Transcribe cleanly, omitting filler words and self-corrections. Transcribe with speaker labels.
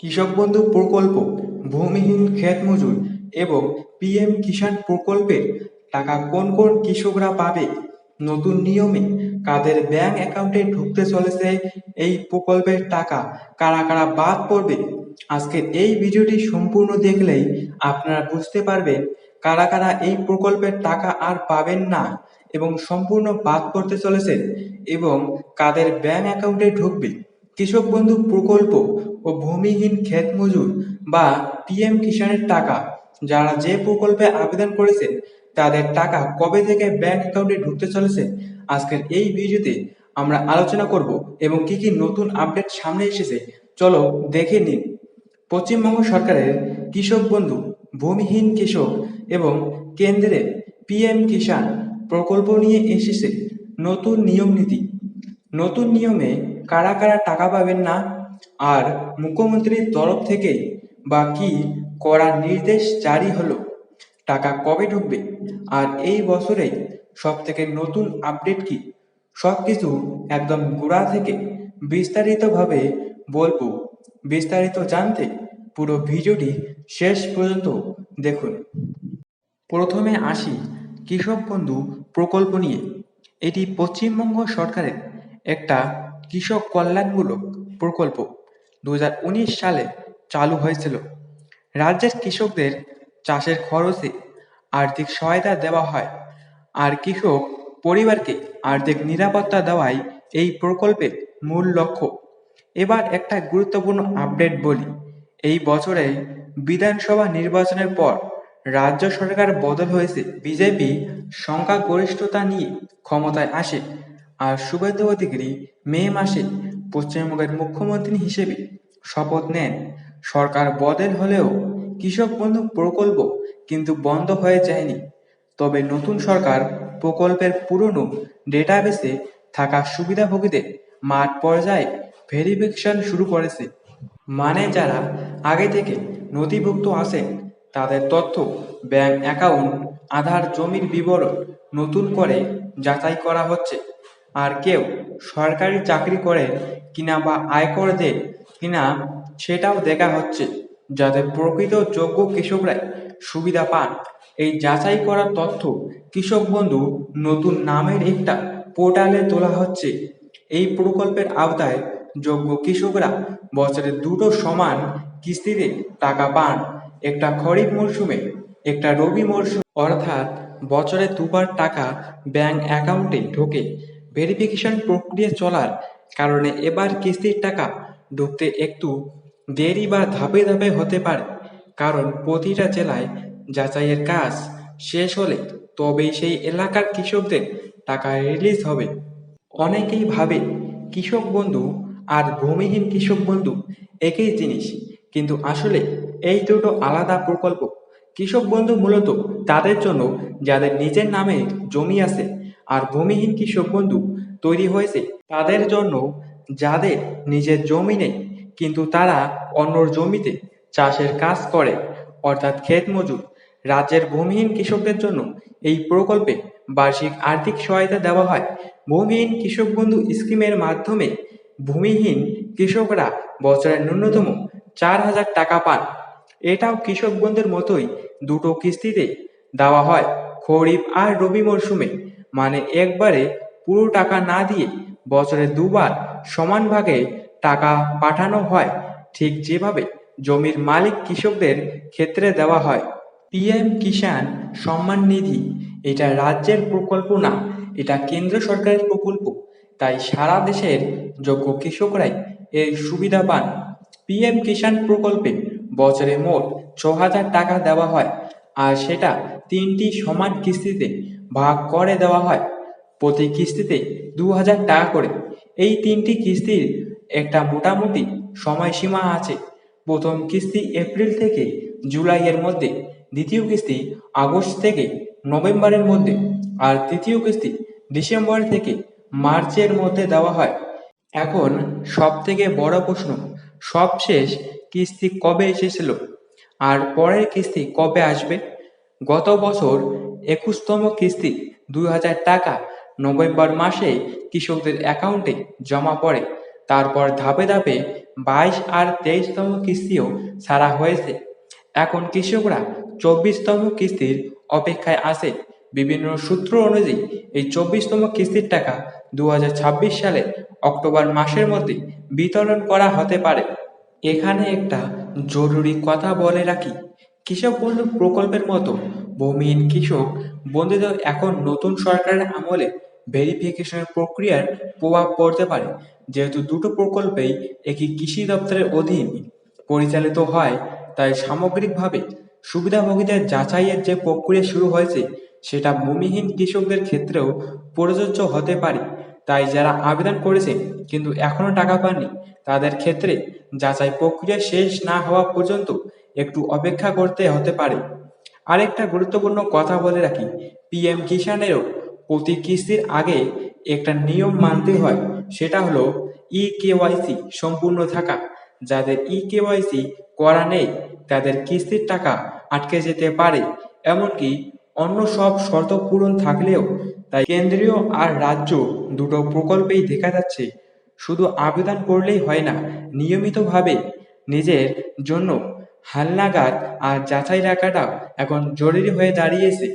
Speaker 1: কৃষক বন্ধু প্রকল্প, ভূমিহীন ক্ষেত মজুর এবং পিএম কিষাণ প্রকল্পের টাকা কোন কোন কৃষকরা পাবে, নতুন নিয়মে কাদের ব্যাংক অ্যাকাউন্টে ঢুকতে চলেছে এই প্রকল্পের টাকা, কারা কারা বাদ পড়বে। আজকের এই ভিডিওটি সম্পূর্ণ দেখলেই আপনারা বুঝতে পারবেন কারা কারা এই প্রকল্পের টাকা আর পাবেন না এবং সম্পূর্ণ বাদ পড়তে চলেছে এবং কাদের ব্যাংক অ্যাকাউন্টে ঢুকবে। কৃষক বন্ধু প্রকল্প ও ভূমিহীন ক্ষেত মজুর বা পিএম কিষাণের টাকা, যারা যে প্রকল্পে আবেদন করেছেন তাদের টাকা কবে থেকে ব্যাংক অ্যাকাউন্টে ঢুকতে চলেছে আজকের এই ভিডিওতে আমরা আলোচনা করব এবং কি কি নতুন আপডেট সামনে এসেছে চলো দেখে নিন। পশ্চিমবঙ্গ সরকারের কৃষক বন্ধু, ভূমিহীন কৃষক এবং কেন্দ্রের পিএম কিষাণ প্রকল্প নিয়ে এসেছে নতুন নিয়ম নীতি। নতুন নিয়মে কারা কারা টাকা পাবেন না, আর মুখ্যমন্ত্রীর তরফ থেকে বা কি কড়া নির্দেশ জারি হলো, টাকা কবে ঢুকবে, আর এই বছরে সব থেকে নতুন আপডেট কি, সবকিছু একদম গোড়া থেকে বিস্তারিতভাবে বলবো। বিস্তারিত জানতে পুরো ভিডিওটি শেষ পর্যন্ত দেখুন। প্রথমে আসি কৃষক বন্ধু প্রকল্প নিয়ে। এটি পশ্চিমবঙ্গ সরকারের একটা কৃষক কল্যাণমূলক প্রকল্প। 2019 সালে চালু হয়েছিল। রাজ্যের কৃষকদের চাষের খরচে আর্থিক সহায়তা দেওয়া হয়, আর কৃষক পরিবারকে আর্থিক নিরাপত্তা দেওয়াই এই প্রকল্পের মূল লক্ষ্য। এবার একটা গুরুত্বপূর্ণ আপডেট বলি। এই বছরে বিধানসভা নির্বাচনের পর রাজ্য সরকার বদল হয়েছে। বিজেপি সংখ্যাগরিষ্ঠতা নিয়ে ক্ষমতায় আসে, আর শুভেন্দু অধিকারী মে মাসে পশ্চিমবঙ্গের মুখ্যমন্ত্রী হিসেবে শপথ নেন। সরকার বদল হলেও কৃষক বন্ধু প্রকল্প কিন্তু বন্ধ হয়ে যায়নি। তবে নতুন সরকার প্রকল্পের পুরনো ডেটাবেসে থাকা সুবিধাভোগীদের মাঠ পর্যায়ে ভেরিফিকেশন শুরু করেছে। মানে যারা আগে থেকে নথিভুক্ত আছেন তাদের তথ্য, ব্যাংক অ্যাকাউন্ট, আধার, জমির বিবরণ নতুন করে যাচাই করা হচ্ছে। আর কেউ সরকারি চাকরি করেন কিনা বা আয়কর দেন কিনা সেটাও দেখা হচ্ছে, যাতে প্রকৃত যোগ্য কৃষকরাই সুবিধা পান। এই যাচাই করা তথ্য কৃষক বন্ধু নতুন নামের একটা পোর্টালে তোলা হচ্ছে। এই প্রকল্পের আওতায় যোগ্য কৃষকরা বছরে দুটো সমান কিস্তিতে টাকা পান, একটা খরিফ মরশুমে, একটা রবি মরশুম, অর্থাৎ বছরে দুবার টাকা ব্যাংক অ্যাকাউন্টে ঢোকে। ভেরিফিকেশন প্রক্রিয়া চলার কারণে এবার কিস্তির টাকা ঢুকতে একটু দেরি বা ধাপে ধাপে হতে পারে, কারণ প্রতিটা জেলায় যাচাইয়ের কাজ শেষ হলে তবেই সেই এলাকার কৃষকদের টাকা রিলিজ হবে। অনেকেই ভাবে কৃষক বন্ধু আর ভূমিহীন কৃষক বন্ধু একই জিনিস, কিন্তু আসলে এই দুটো আলাদা প্রকল্প। কৃষক বন্ধু মূলত তাদের জন্য যাদের নিজের নামে জমি আছে, আর ভূমিহীন কৃষক বন্ধু তৈরি হয়েছে তাদের জন্য যাদের নিজের জমি নেই কিন্তু তারা অন্যর জমিতে চাষের কাজ করে, অর্থাৎ ক্ষেত মজুর। রাজ্যের ভূমিহীন কৃষকদের জন্য এই প্রকল্পে বার্ষিক আর্থিক সহায়তা দেওয়া হয়। ভূমিহীন কৃষক বন্ধু স্কিমের মাধ্যমে ভূমিহীন কৃষকরা বছরে ন্যূনতম 4,000 টাকা পান। এটাও কৃষক বন্ধুর মতোই দুটো কিস্তিতে দেওয়া হয়, খরিফ আর রবি মরশুমে। মানে একবারে পুরো টাকা না দিয়ে বছরে দুবার সমান ভাগে টাকা পাঠানো হয়, ঠিক যেভাবে জমির মালিক কৃষকদের ক্ষেত্রে দেওয়া হয়। পিএম কিষাণ সম্মান নিধি এটা রাজ্যের প্রকল্প না, এটা কেন্দ্র সরকারের প্রকল্প। তাই সারা দেশের যোগ্য কৃষকরাই এর সুবিধা পান। পিএম কিষাণ প্রকল্পে বছরে মোট 6,000 টাকা দেওয়া হয়, আর সেটা তিনটি সমান কিস্তিতে ভাগ করে দেওয়া হয়। প্রতি কিস্তিতে 2,000 টাকা করে। এই তিনটি কিস্তির একটা মোটামুটি সময়সীমা আছে। প্রথম কিস্তি এপ্রিল থেকে জুলাইয়ের মধ্যে, দ্বিতীয় কিস্তি আগস্ট থেকে নভেম্বরের মধ্যে, আর তৃতীয় কিস্তি ডিসেম্বর থেকে মার্চের মধ্যে দেওয়া হয়। এখন সব থেকে বড় প্রশ্ন, সবশেষ কিস্তি কবে এসেছিল আর পরের কিস্তি কবে আসবে? গত বছর 21তম কিস্তি 2,000 টাকা নভেম্বর মাসে কৃষকদের অ্যাকাউন্টে জমা পড়ে। তারপর ধাপে ধাপে 22 আর 23তম কিস্তিও ছাড়া হয়েছে। এখন কৃষকরা 24তম কিস্তির অপেক্ষায় আছে। বিভিন্ন সূত্র অনুযায়ী এই 24তম কিস্তির টাকা 2026 সালে অক্টোবর মাসের মধ্যে বিতরণ করা হতে পারে। এখানে একটা জরুরি কথা বলে রাখি, কৃষক বন্ধু প্রকল্পের মতো ভূমিহীন কৃষক বন্ধুদের এখন নতুন সরকারের আমলে ভেরিফিকেশনের প্রক্রিয়ার প্রভাব পড়তে পারে, যেহেতু দুটো প্রকল্পেই একই কৃষি দপ্তরের অধীন পরিচালিত হয়। তাই সামগ্রিকভাবে সুবিধাভোগীদের যাচাইয়ের যে প্রক্রিয়া শুরু হয়েছে সেটা ভূমিহীন কৃষকদের ক্ষেত্রেও প্রযোজ্য হতে পারে। তাই যারা আবেদন করেছেন কিন্তু এখনো টাকা পাননি তাদের ক্ষেত্রে যাচাই প্রক্রিয়া শেষ না হওয়া পর্যন্ত একটু অপেক্ষা করতে হতে পারে। আরেকটা গুরুত্বপূর্ণ কথা বলে রাখি, পিএম কিষাণেরও প্রতি কিস্তির আগে একটা নিয়ম মানতে হয়, সেটা হলো কেওয়াইসি সম্পূর্ণ থাকা। যাদের কেওয়াইসি করা নেই তাদের কিস্তির টাকা আটকে যেতে পারে, এমনকি অন্য সব শর্ত পূরণ থাকলেও। তাই কেন্দ্রীয় আর রাজ্য দুটো প্রকল্পেই দেখা যাচ্ছে শুধু আবেদন করলেই হয় না, নিয়মিতভাবে নিজের জন্য হালনাগাদ আর যাচাই রাখাটাও এখন জরুরি হয়ে দাঁড়িয়েছে।